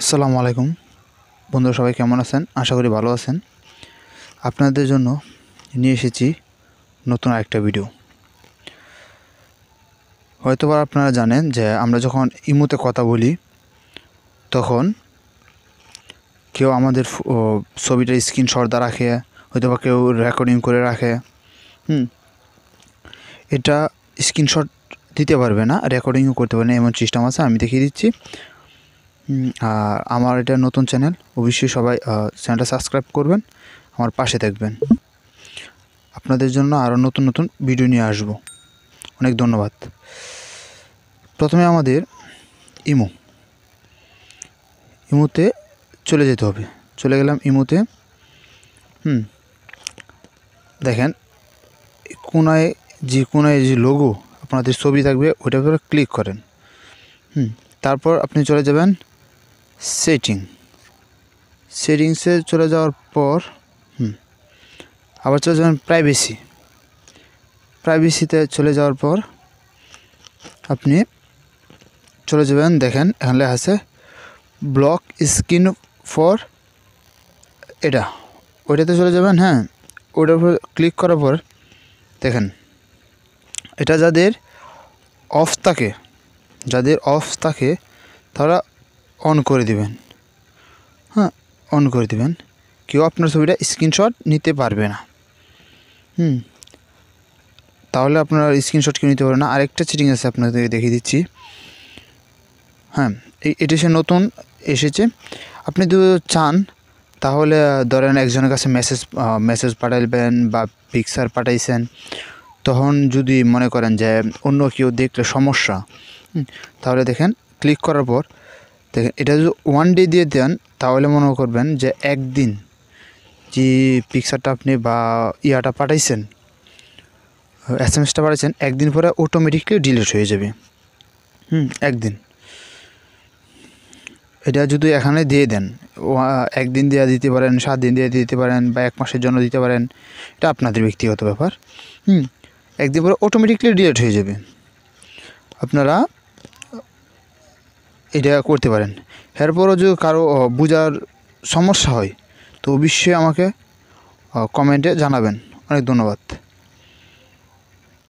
আসসালামু আলাইকুম বন্ধুরা, সবাই কেমন আছেন? আশা করি ভালো আছেন। আপনাদের জন্য নিয়ে এসেছি নতুন আরেকটা ভিডিও। হয়তোবা আপনারা জানেন যে আমরা যখন ইমোতে কথা বলি তখন কেউ আমাদের ছবিটা স্ক্রিনশট দা রাখে, হয়তোবা কেউ রেকর্ডিং করে রাখে। এটা স্ক্রিনশট দিতে পারবে না, রেকর্ডিংও করতে পারবে না, এমন সিস্টেম আছে। আমি দেখিয়ে দিচ্ছি। আর আমার এটা নতুন চ্যানেল, অবশ্যই সবাই চ্যানেলটা সাবস্ক্রাইব করবেন, আমার পাশে থাকবেন। আপনাদের জন্য আরও নতুন নতুন ভিডিও নিয়ে আসব। অনেক ধন্যবাদ। প্রথমে আমাদের ইমোতে চলে যেতে হবে। চলে গেলাম ইমোতে। দেখেন কোনায় যে লোগো আপনাদের ছবি থাকবে ওইটার উপরে ক্লিক করেন। তারপর আপনি চলে যাবেন সেটিংসে চলে যাওয়ার পর আবার চলে যাবেন প্রাইভেসিতে চলে যাওয়ার পর আপনি চলে যাবেন। দেখেন এখানে লেখা আছে ব্লক স্ক্রিন ফর, ওইটাতে চলে যাবেন। ওইটার উপর ক্লিক করার পর দেখেন এটা যাদের অফ থাকে তারা অন করে দিবেন। অন করে দিবেন, কেউ আপনার ছবিটা স্ক্রিনশট নিতে পারবে না। তাহলে আপনারা স্ক্রিনশট কেউ নিতে পারবে না। আরেকটা সেটিং আছে, আপনাদের দেখিয়ে দিচ্ছি। এটা সে নতুন এসেছে। আপনি যদি চান তাহলে ধরেন একজনের কাছে মেসেজ পাঠাবেন বা পিকচার পাঠাইছেন, তখন যদি মনে করেন যে অন্য কেউ দেখলে সমস্যা, তাহলে দেখেন ক্লিক করার পর দেখেন এটা যদি 1 ডে দিয়ে দেন তাহলে মনে করবেন যে একদিন যে পিকচারটা আপনি বা ইয়াটা পাঠাইছেন, SMS-টা পাঠাইছেন, একদিন পরে অটোমেটিকলি ডিলিট হয়ে যাবে। একদিন। এটা যদি এখানে দিয়ে দেন, একদিন দিয়ে দিতে পারেন, 7 দিন দিয়ে দিতে পারেন, বা 1 মাসের জন্য দিতে পারেন, এটা আপনাদের ব্যক্তিগত ব্যাপার। একদিন পরে অটোমেটিকলি ডিলিট হয়ে যাবে। আপনারা এটা করতে পারেন। এরপরও যদি কারো বোঝার সমস্যা হয় তো অবশ্যই আমাকে কমেন্টে জানাবেন। অনেক ধন্যবাদ।